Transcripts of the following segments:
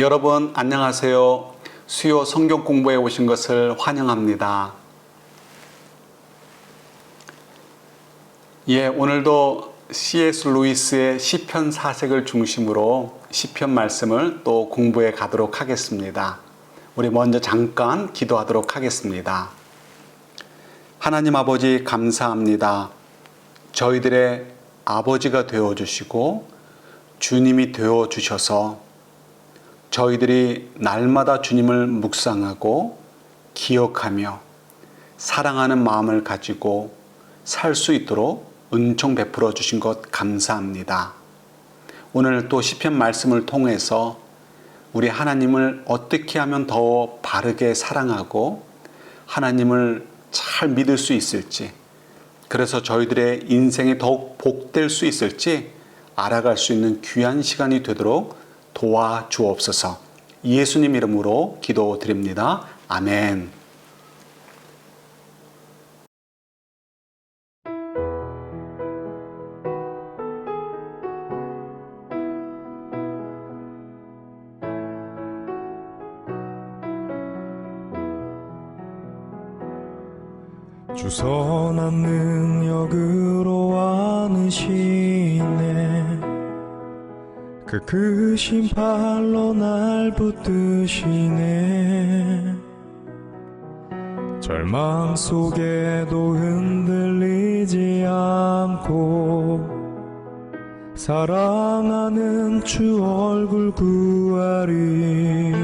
여러분 안녕하세요. 수요 성경 공부에 오신 것을 환영합니다. 오늘도 C.S. 루이스의 시편 4색을 중심으로 시편 말씀을 또 공부해 가도록 하겠습니다. 우리 먼저 잠깐 기도하도록 하겠습니다. 하나님 아버지 감사합니다. 저희들의 아버지가 되어주시고 주님이 되어주셔서 저희들이 날마다 주님을 묵상하고 기억하며 사랑하는 마음을 가지고 살 수 있도록 은총 베풀어 주신 것 감사합니다. 오늘 또 시편 말씀을 통해서 우리 하나님을 어떻게 하면 더 바르게 사랑하고 하나님을 잘 믿을 수 있을지, 그래서 저희들의 인생이 더욱 복될 수 있을지 알아갈 수 있는 귀한 시간이 되도록 도와주옵소서. 예수님 이름으로 기도드립니다. 아멘. 주 선한 능력으로 안으시네. 그 크신 팔로 날 붙드시네. 절망 속에도 흔들리지 않고 사랑하는 주 얼굴 구하리.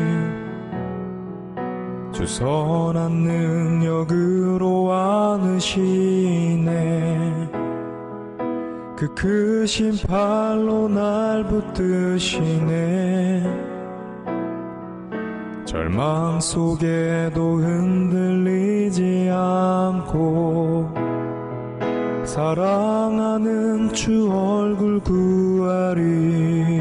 주 선한 능력으로 안으시네. 그 크신 팔로 날 붙드시네. 절망 속에도 흔들리지 않고 사랑하는 주 얼굴 구하리.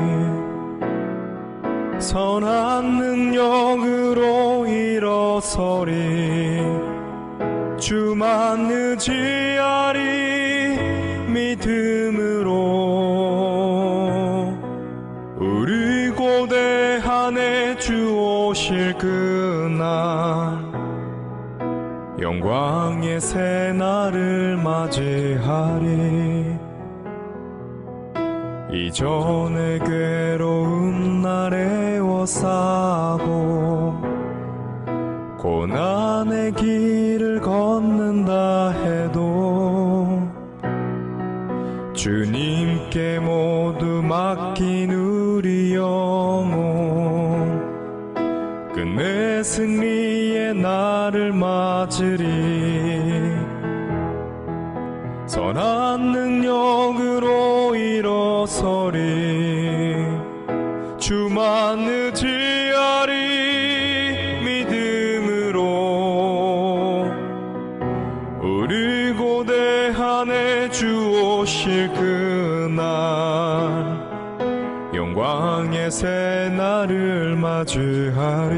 선한 능력으로 일어서리. 주만 의지하리. 믿음으로 우리 고대한에 주 오실 그날 영광의 새날을 맞이하리. 이전의 괴로운 날에 애워싸고 고난의 길을 걷는다 해도 주님께 모두 맡긴 우리 영혼 끝내 승리의 날을 맞으리. 선한 능력으로 일어서리. 주만 의지하리. 믿음으로 우리 고대한에 주 오실 그날 영광의 새날을 맞이하리.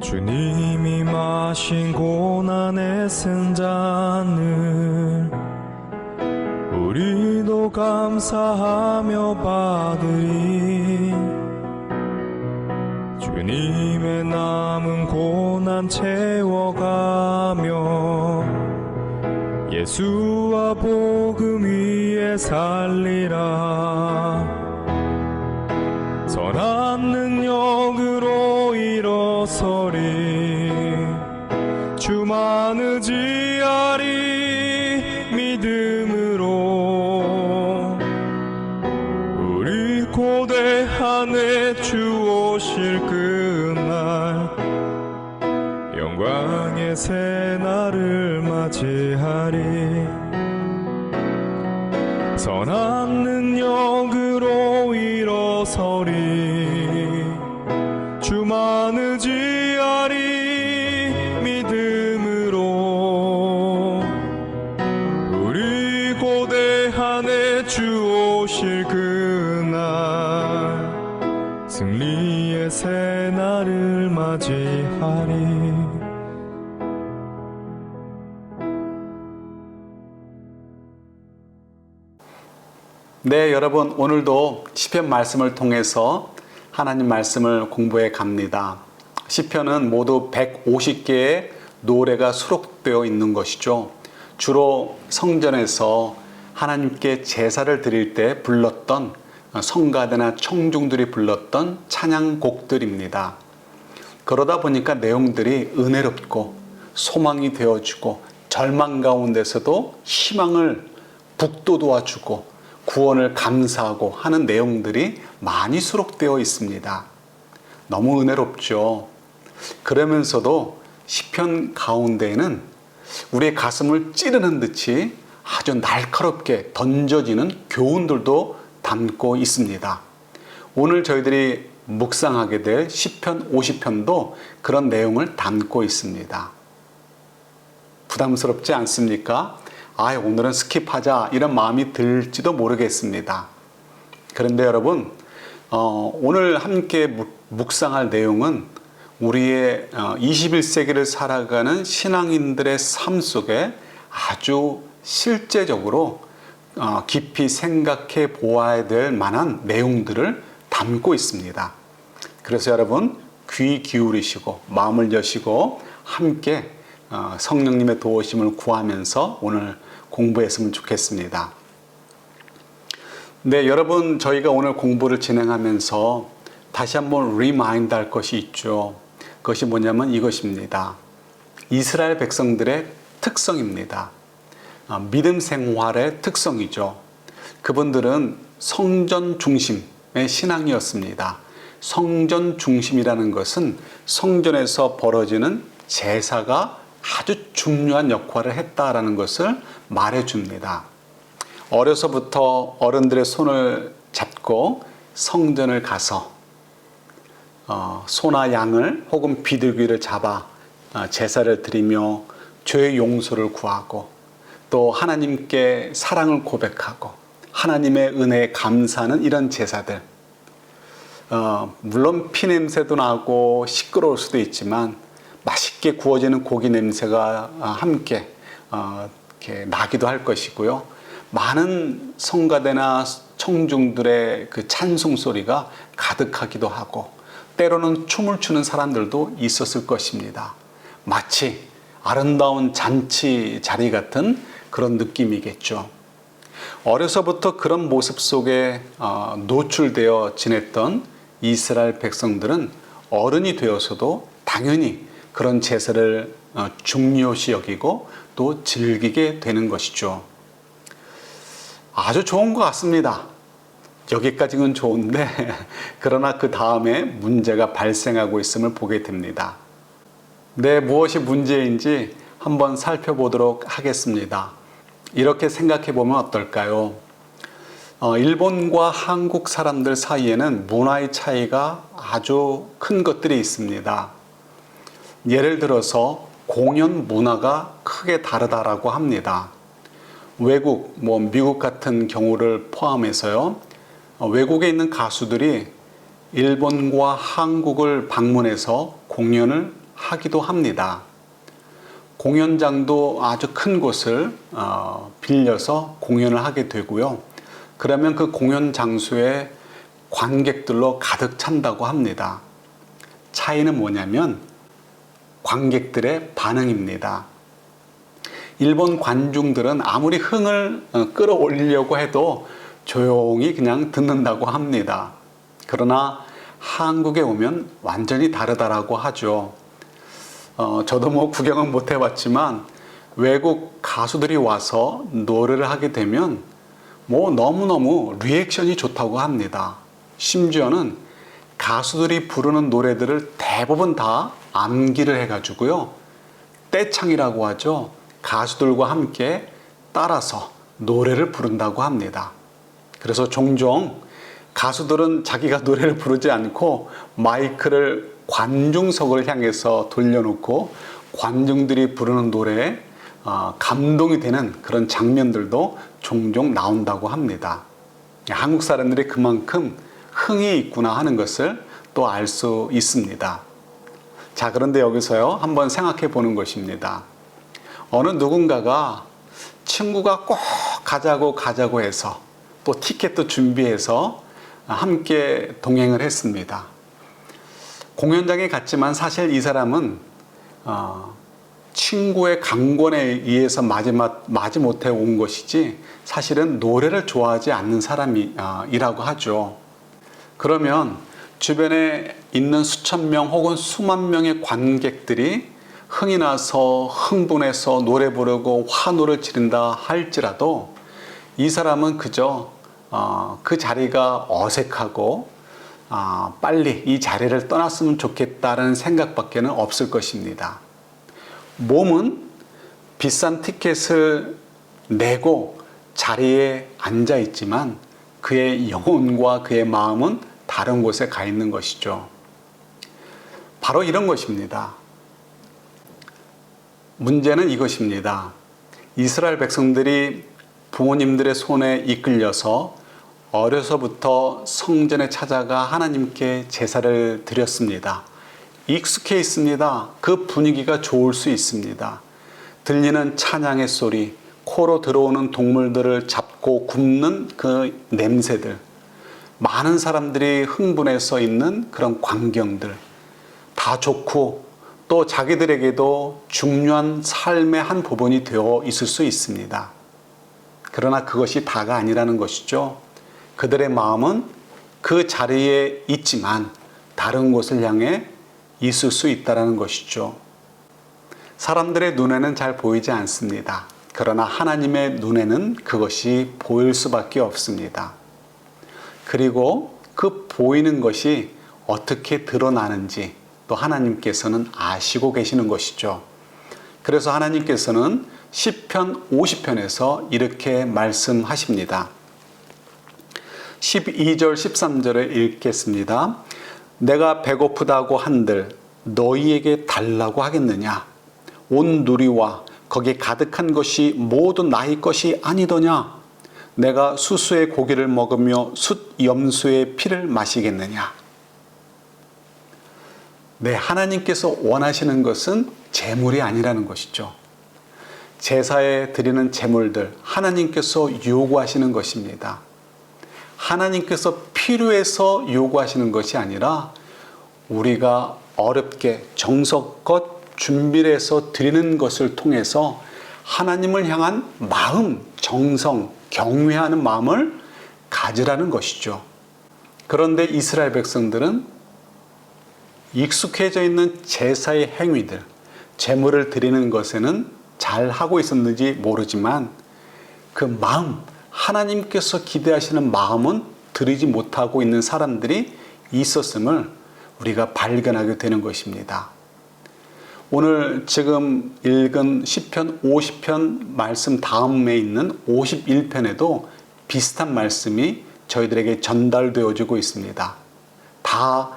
주님이 마신 고난의 승잔을 우리도 감사하며 받으리. 주님의 남은 고난 채워가며 예수와 복음 위에 살리라. 선한 능력으로 일어서리. 주만 의지하리. 믿음으로 우리 고대한에 주 오실 그날 영광의 새날을 맞이하리. 선한 능력으로 일어서리. 주만 의지하리. 믿음으로 우리 고대한에 주 오실 그날 승리의 새날을 맞이하리. 네, 여러분 오늘도 시편 말씀을 통해서 하나님 말씀을 공부해 갑니다. 시편은 모두 150개의 노래가 수록되어 있는 것이죠. 주로 성전에서 하나님께 제사를 드릴 때 불렀던 성가대나 청중들이 불렀던 찬양곡들입니다. 그러다 보니까 내용들이 은혜롭고 소망이 되어주고 절망 가운데서도 희망을 북돋워주고 구원을 감사하고 하는 내용들이 많이 수록되어 있습니다. 너무 은혜롭죠. 그러면서도 시편 가운데에는 우리의 가슴을 찌르는 듯이 아주 날카롭게 던져지는 교훈들도 담고 있습니다. 오늘 저희들이 묵상하게 될 시편 50편도 그런 내용을 담고 있습니다. 부담스럽지 않습니까? 오늘은 스킵하자 이런 마음이 들지도 모르겠습니다. 그런데 여러분, 오늘 함께 묵상할 내용은 우리의 21세기를 살아가는 신앙인들의 삶 속에 아주 실제적으로 깊이 생각해 보아야 될 만한 내용들을 담고 있습니다. 그래서 여러분 귀 기울이시고 마음을 여시고 함께 성령님의 도우심을 구하면서 오늘 공부했으면 좋겠습니다. 네, 여러분 저희가 오늘 공부를 진행하면서 다시 한번 리마인드 할 것이 있죠. 그것이 뭐냐면 이것입니다. 이스라엘 백성들의 특성입니다. 믿음 생활의 특성이죠. 그분들은 성전 중심의 신앙이었습니다. 성전 중심이라는 것은 성전에서 벌어지는 제사가 아주 중요한 역할을 했다라는 것을 말해줍니다. 어려서부터 어른들의 손을 잡고 성전을 가서 소나 양을 혹은 비둘기를 잡아 제사를 드리며 죄의 용서를 구하고 또 하나님께 사랑을 고백하고 하나님의 은혜에 감사하는 이런 제사들, 물론 피냄새도 나고 시끄러울 수도 있지만 맛있게 구워지는 고기 냄새가 함께 이렇게 나기도 할 것이고요. 많은 성가대나 청중들의 그 찬송 소리가 가득하기도 하고 때로는 춤을 추는 사람들도 있었을 것입니다. 마치 아름다운 잔치 자리 같은 그런 느낌이겠죠. 어려서부터 그런 모습 속에 노출되어 지냈던 이스라엘 백성들은 어른이 되어서도 당연히 그런 제사를 중요시 여기고 또 즐기게 되는 것이죠. 아주 좋은 것 같습니다. 여기까지는 좋은데 그러나 그 다음에 문제가 발생하고 있음을 보게 됩니다. 네, 무엇이 문제인지 한번 살펴보도록 하겠습니다. 이렇게 생각해 보면 어떨까요? 일본과 한국 사람들 사이에는 문화의 차이가 아주 큰 것들이 있습니다. 예를 들어서 공연 문화가 크게 다르다라고 합니다. 외국, 미국 같은 경우를 포함해서요. 외국에 있는 가수들이 일본과 한국을 방문해서 공연을 하기도 합니다. 공연장도 아주 큰 곳을 빌려서 공연을 하게 되고요. 그러면 그 공연 장소에 관객들로 가득 찬다고 합니다. 차이는 뭐냐면 관객들의 반응입니다. 일본 관중들은 아무리 흥을 끌어올리려고 해도 조용히 그냥 듣는다고 합니다. 그러나 한국에 오면 완전히 다르다라고 하죠. 저도 구경은 못 해봤지만 외국 가수들이 와서 노래를 하게 되면 너무너무 리액션이 좋다고 합니다. 심지어는 가수들이 부르는 노래들을 대부분 다 암기를 해가지고요. 떼창이라고 하죠. 가수들과 함께 따라서 노래를 부른다고 합니다. 그래서 종종 가수들은 자기가 노래를 부르지 않고 마이크를 관중석을 향해서 돌려놓고 관중들이 부르는 노래에 감동이 되는 그런 장면들도 종종 나온다고 합니다. 한국 사람들이 그만큼 흥이 있구나 하는 것을 또 알 수 있습니다. 자, 그런데 여기서요, 한번 생각해 보는 것입니다. 어느 누군가가 친구가 꼭 가자고 해서 또 티켓도 준비해서 함께 동행을 했습니다. 공연장에 갔지만 사실 이 사람은 친구의 강권에 의해서 마지 못해 온 것이지 사실은 노래를 좋아하지 않는 사람이라고 하죠. 그러면 주변에 있는 수천 명 혹은 수만 명의 관객들이 흥이 나서 흥분해서 노래 부르고 환호를 지른다 할지라도 이 사람은 그저 그 자리가 어색하고 빨리 이 자리를 떠났으면 좋겠다는 생각밖에는 없을 것입니다. 몸은 비싼 티켓을 내고 자리에 앉아 있지만 그의 영혼과 그의 마음은 다른 곳에 가 있는 것이죠. 바로 이런 것입니다. 문제는 이것입니다. 이스라엘 백성들이 부모님들의 손에 이끌려서 어려서부터 성전에 찾아가 하나님께 제사를 드렸습니다. 익숙해 있습니다. 그 분위기가 좋을 수 있습니다. 들리는 찬양의 소리, 코로 들어오는 동물들을 잡고 굽는 그 냄새들, 많은 사람들이 흥분해서 있는 그런 광경들, 다 좋고 또 자기들에게도 중요한 삶의 한 부분이 되어 있을 수 있습니다. 그러나 그것이 다가 아니라는 것이죠. 그들의 마음은 그 자리에 있지만 다른 곳을 향해 있을 수 있다는 것이죠. 사람들의 눈에는 잘 보이지 않습니다. 그러나 하나님의 눈에는 그것이 보일 수밖에 없습니다. 그리고 그 보이는 것이 어떻게 드러나는지 또 하나님께서는 아시고 계시는 것이죠. 그래서 하나님께서는 시편 50편에서 이렇게 말씀하십니다. 12절 13절을 읽겠습니다. 내가 배고프다고 한들 너희에게 달라고 하겠느냐? 온 누리와 거기 가득한 것이 모두 나의 것이 아니더냐? 내가 수수의 고기를 먹으며 숫 염소의 피를 마시겠느냐? 네, 하나님께서 원하시는 것은 제물이 아니라는 것이죠. 제사에 드리는 제물들, 하나님께서 요구하시는 것입니다. 하나님께서 필요해서 요구하시는 것이 아니라 우리가 어렵게 정성껏 준비를 해서 드리는 것을 통해서 하나님을 향한 마음, 정성, 경외하는 마음을 가지라는 것이죠. 그런데 이스라엘 백성들은 익숙해져 있는 제사의 행위들, 제물을 드리는 것에는 잘 하고 있었는지 모르지만 그 마음, 하나님께서 기대하시는 마음은 드리지 못하고 있는 사람들이 있었음을 우리가 발견하게 되는 것입니다. 오늘 지금 읽은 시편 50편 말씀 다음에 있는 51편에도 비슷한 말씀이 저희들에게 전달되어지고 있습니다. 다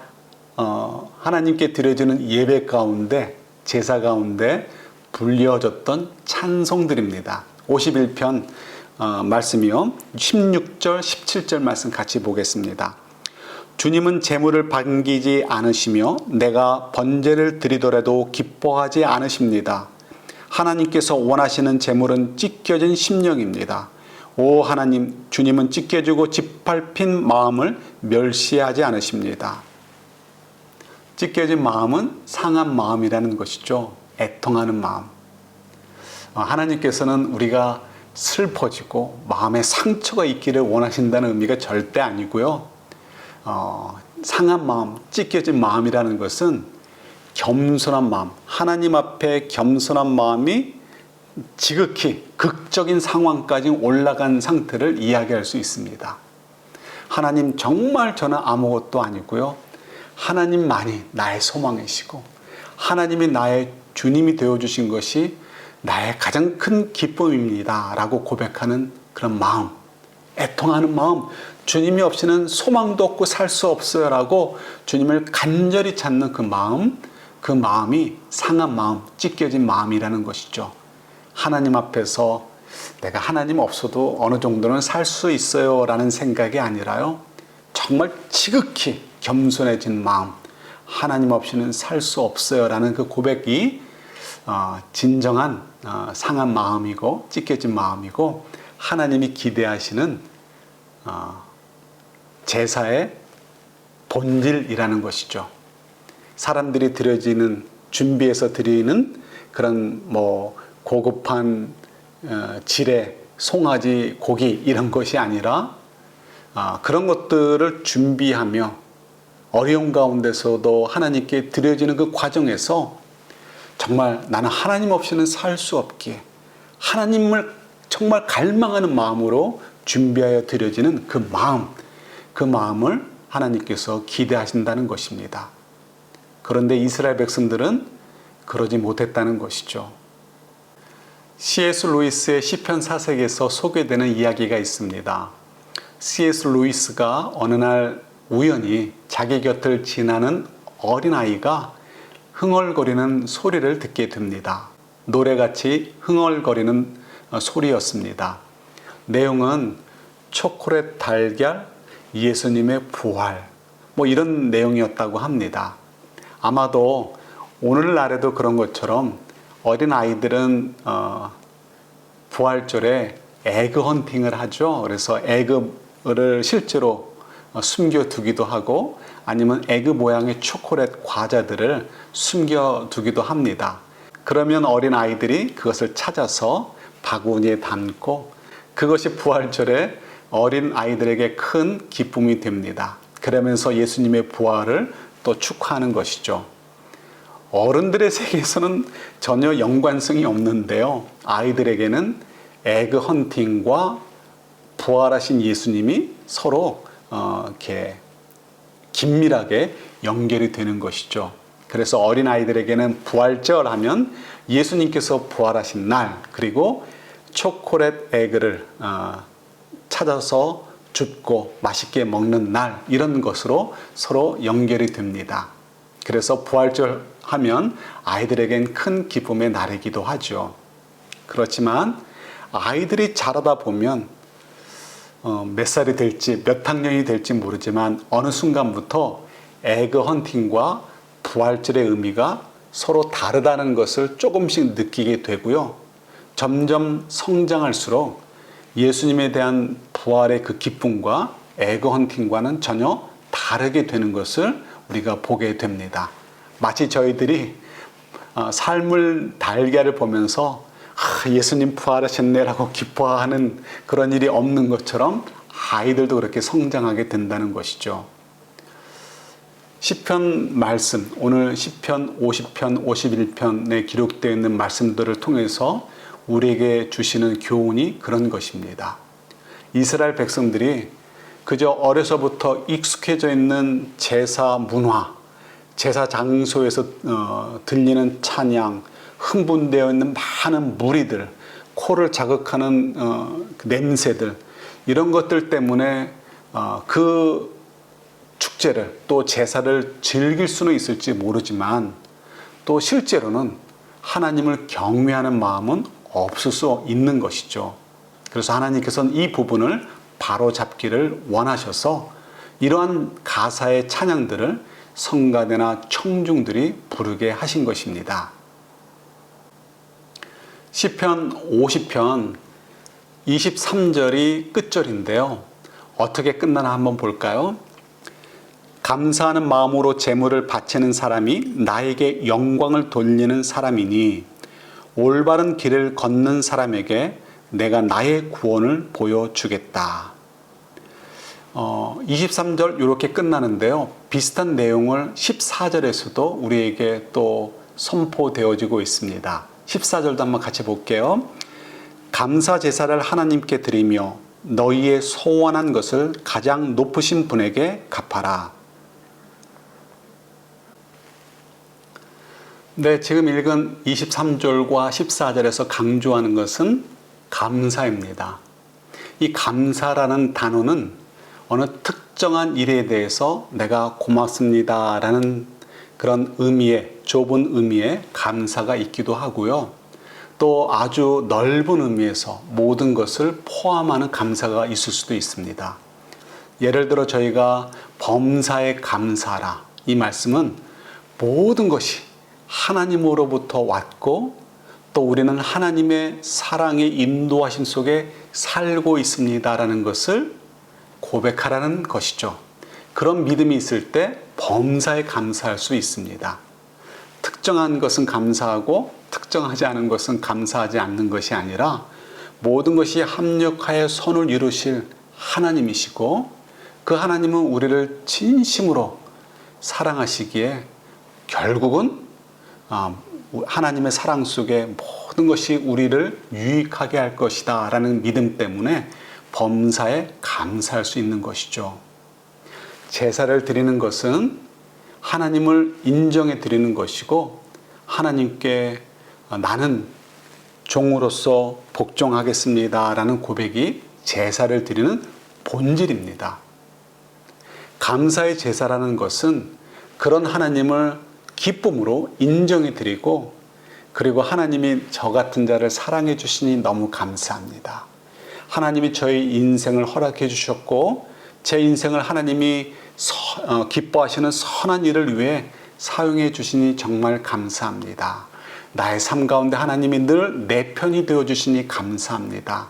하나님께 드려지는 예배 가운데, 제사 가운데 불려졌던 찬송들입니다. 51편 말씀이요. 16절, 17절 말씀 같이 보겠습니다. 주님은 재물을 반기지 않으시며 내가 번제를 드리더라도 기뻐하지 않으십니다. 하나님께서 원하시는 재물은 찢겨진 심령입니다. 오 하나님, 주님은 찢겨지고 짓밟힌 마음을 멸시하지 않으십니다. 찢겨진 마음은 상한 마음이라는 것이죠. 애통하는 마음. 하나님께서는 우리가 슬퍼지고 마음에 상처가 있기를 원하신다는 의미가 절대 아니고요. 상한 마음, 찢겨진 마음이라는 것은 겸손한 마음, 하나님 앞에 겸손한 마음이 지극히 극적인 상황까지 올라간 상태를 이야기할 수 있습니다. 하나님, 정말 저는 아무것도 아니고요. 하나님만이 나의 소망이시고 하나님이 나의 주님이 되어주신 것이 나의 가장 큰 기쁨입니다 라고 고백하는 그런 마음, 애통하는 마음, 주님이 없이는 소망도 없고 살 수 없어요 라고 주님을 간절히 찾는 그 마음, 그 마음이 상한 마음, 찢겨진 마음이라는 것이죠. 하나님 앞에서 내가 하나님 없어도 어느 정도는 살 수 있어요 라는 생각이 아니라요, 정말 지극히 겸손해진 마음, 하나님 없이는 살 수 없어요 라는 그 고백이 진정한 상한 마음이고 찢겨진 마음이고 하나님이 기대하시는 제사의 본질이라는 것이죠. 사람들이 준비해서 드리는 그런 고급한 질의 송아지 고기 이런 것이 아니라 그런 것들을 준비하며 어려운 가운데서도 하나님께 드려지는 그 과정에서 정말 나는 하나님 없이는 살 수 없기에 하나님을 정말 갈망하는 마음으로 준비하여 드려지는 그 마음을 하나님께서 기대하신다는 것입니다. 그런데 이스라엘 백성들은 그러지 못했다는 것이죠. C.S. 루이스의 시편 4색에서 소개되는 이야기가 있습니다. C.S. 루이스가 어느 날 우연히 자기 곁을 지나는 어린아이가 흥얼거리는 소리를 듣게 됩니다. 노래같이 흥얼거리는 소리였습니다. 내용은 초콜릿 달걀, 예수님의 부활 이런 내용이었다고 합니다. 아마도 오늘날에도 그런 것처럼 어린아이들은 부활절에 에그 헌팅을 하죠. 그래서 에그를 실제로 숨겨두기도 하고 아니면 에그 모양의 초콜릿 과자들을 숨겨두기도 합니다. 그러면 어린아이들이 그것을 찾아서 바구니에 담고 그것이 부활절에 어린아이들에게 큰 기쁨이 됩니다. 그러면서 예수님의 부활을 또 축하하는 것이죠. 어른들의 세계에서는 전혀 연관성이 없는데요. 아이들에게는 에그 헌팅과 부활하신 예수님이 서로 이렇게 긴밀하게 연결이 되는 것이죠. 그래서 어린아이들에게는 부활절 하면 예수님께서 부활하신 날, 그리고 초콜릿 에그를 찾아서 줍고 맛있게 먹는 날, 이런 것으로 서로 연결이 됩니다. 그래서 부활절 하면 아이들에겐 큰 기쁨의 날이기도 하죠. 그렇지만 아이들이 자라다 보면 몇 살이 될지 몇 학년이 될지 모르지만 어느 순간부터 에그 헌팅과 부활절의 의미가 서로 다르다는 것을 조금씩 느끼게 되고요. 점점 성장할수록 예수님에 대한 부활의 그 기쁨과 에그 헌팅과는 전혀 다르게 되는 것을 우리가 보게 됩니다. 마치 저희들이 삶을 달걀을 보면서 예수님 부활하셨네라고 기뻐하는 그런 일이 없는 것처럼 아이들도 그렇게 성장하게 된다는 것이죠. 시편 말씀, 오늘 시편 50편, 51편에 기록되어 있는 말씀들을 통해서 우리에게 주시는 교훈이 그런 것입니다. 이스라엘 백성들이 그저 어려서부터 익숙해져 있는 제사 문화, 제사 장소에서 들리는 찬양, 흥분되어 있는 많은 무리들, 코를 자극하는 냄새들, 이런 것들 때문에 그 축제를 또 제사를 즐길 수는 있을지 모르지만 또 실제로는 하나님을 경외하는 마음은 없을 수 있는 것이죠. 그래서 하나님께서는 이 부분을 바로잡기를 원하셔서 이러한 가사의 찬양들을 성가대나 청중들이 부르게 하신 것입니다. 시편 50편 23절이 끝절인데요. 어떻게 끝나나 한번 볼까요? 감사하는 마음으로 제물을 바치는 사람이 나에게 영광을 돌리는 사람이니 올바른 길을 걷는 사람에게 내가 나의 구원을 보여주겠다. 23절 이렇게 끝나는데요. 비슷한 내용을 14절에서도 우리에게 또 선포되어지고 있습니다. 14절도 한번 같이 볼게요. 감사 제사를 하나님께 드리며 너희의 소원한 것을 가장 높으신 분에게 갚아라. 네, 지금 읽은 23절과 14절에서 강조하는 것은 감사입니다. 이 감사라는 단어는 어느 특정한 일에 대해서 내가 고맙습니다 라는 그런 의미의, 좁은 의미의 감사가 있기도 하고요. 또 아주 넓은 의미에서 모든 것을 포함하는 감사가 있을 수도 있습니다. 예를 들어 저희가 범사에 감사하라, 이 말씀은 모든 것이 하나님으로부터 왔고 또 우리는 하나님의 사랑의 인도하심 속에 살고 있습니다라는 것을 고백하라는 것이죠. 그런 믿음이 있을 때 범사에 감사할 수 있습니다. 특정한 것은 감사하고 특정하지 않은 것은 감사하지 않는 것이 아니라 모든 것이 합력하여 선을 이루실 하나님이시고 그 하나님은 우리를 진심으로 사랑하시기에 결국은 하나님의 사랑 속에 모든 것이 우리를 유익하게 할 것이다 라는 믿음 때문에 범사에 감사할 수 있는 것이죠. 제사를 드리는 것은 하나님을 인정해 드리는 것이고 하나님께 나는 종으로서 복종하겠습니다 라는 고백이 제사를 드리는 본질입니다. 감사의 제사라는 것은 그런 하나님을 기쁨으로 인정해 드리고 그리고 하나님이 저 같은 자를 사랑해 주시니 너무 감사합니다. 하나님이 저의 인생을 허락해 주셨고 제 인생을 하나님이 기뻐하시는 선한 일을 위해 사용해 주시니 정말 감사합니다. 나의 삶 가운데 하나님이 늘 내 편이 되어 주시니 감사합니다.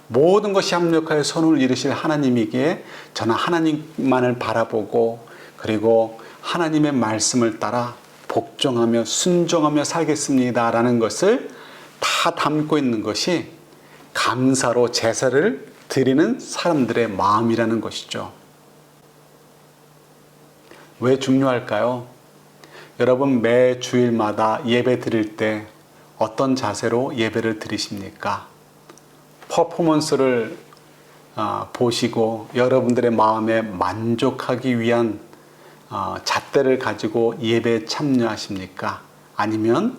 모든 것이 합력하여 선을 이루실 하나님이기에 저는 하나님만을 바라보고 그리고 하나님의 말씀을 따라 복종하며 순종하며 살겠습니다 라는 것을 다 담고 있는 것이 감사로 제사를 드리는 사람들의 마음이라는 것이죠. 왜 중요할까요? 여러분 매 주일마다 예배 드릴 때 어떤 자세로 예배를 드리십니까? 퍼포먼스를 보시고 여러분들의 마음에 만족하기 위한 잣대를 가지고 예배에 참여하십니까? 아니면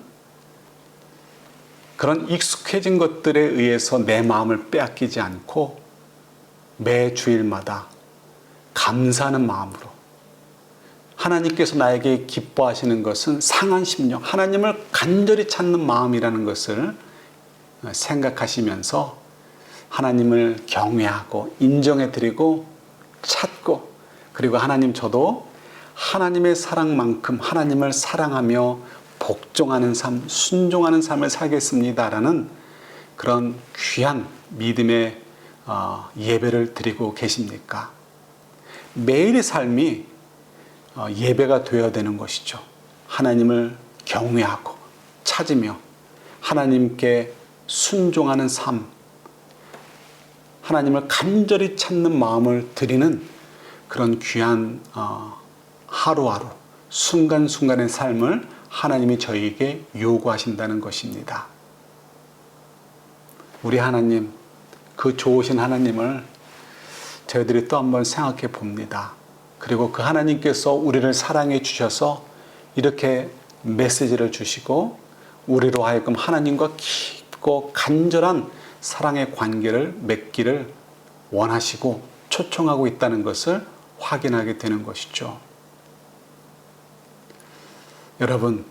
그런 익숙해진 것들에 의해서 내 마음을 빼앗기지 않고 매 주일마다 감사하는 마음으로 하나님께서 나에게 기뻐하시는 것은 상한 심령, 하나님을 간절히 찾는 마음이라는 것을 생각하시면서 하나님을 경외하고 인정해드리고 찾고 그리고 하나님 저도 하나님의 사랑만큼 하나님을 사랑하며 복종하는 삶, 순종하는 삶을 살겠습니다라는 그런 귀한 믿음의 예배를 드리고 계십니까? 매일의 삶이 예배가 되어야 되는 것이죠. 하나님을 경외하고 찾으며 하나님께 순종하는 삶, 하나님을 간절히 찾는 마음을 드리는 그런 귀한 하루하루 순간순간의 삶을 하나님이 저희에게 요구하신다는 것입니다. 우리 하나님, 그 좋으신 하나님을 저희들이 또 한번 생각해 봅니다. 그리고 그 하나님께서 우리를 사랑해 주셔서 이렇게 메시지를 주시고 우리로 하여금 하나님과 깊고 간절한 사랑의 관계를 맺기를 원하시고 초청하고 있다는 것을 확인하게 되는 것이죠. 여러분,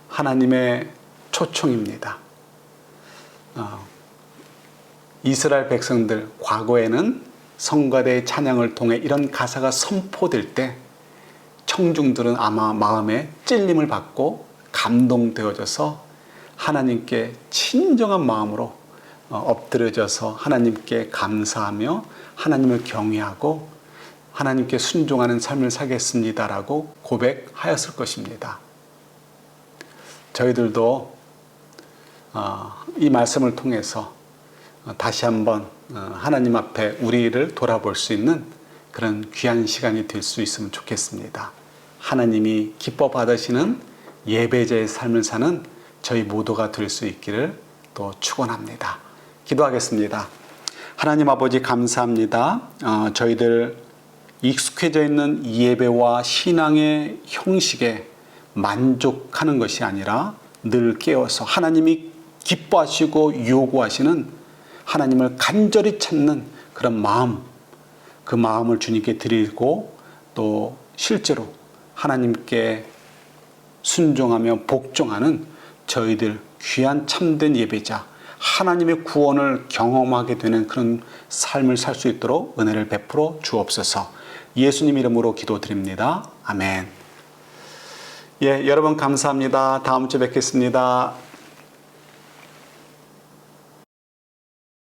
하나님의 초청입니다. 이스라엘 백성들 과거에는 성가대의 찬양을 통해 이런 가사가 선포될 때 청중들은 아마 마음에 찔림을 받고 감동되어져서 하나님께 친정한 마음으로 엎드려져서 하나님께 감사하며 하나님을 경외하고 하나님께 순종하는 삶을 살겠습니다라고 고백하였을 것입니다. 저희들도 이 말씀을 통해서 다시 한번 하나님 앞에 우리를 돌아볼 수 있는 그런 귀한 시간이 될 수 있으면 좋겠습니다. 하나님이 기뻐 받으시는 예배자의 삶을 사는 저희 모두가 될 수 있기를 또 축원합니다. 기도하겠습니다. 하나님 아버지 감사합니다. 저희들 익숙해져 있는 예배와 신앙의 형식에 만족하는 것이 아니라 늘 깨어서 하나님이 기뻐하시고 요구하시는 하나님을 간절히 찾는 그런 마음, 그 마음을 주님께 드리고 또 실제로 하나님께 순종하며 복종하는 저희들 귀한 참된 예배자, 하나님의 구원을 경험하게 되는 그런 삶을 살 수 있도록 은혜를 베풀어 주옵소서. 예수님 이름으로 기도드립니다. 아멘. 예, 여러분 감사합니다. 다음 주에 뵙겠습니다.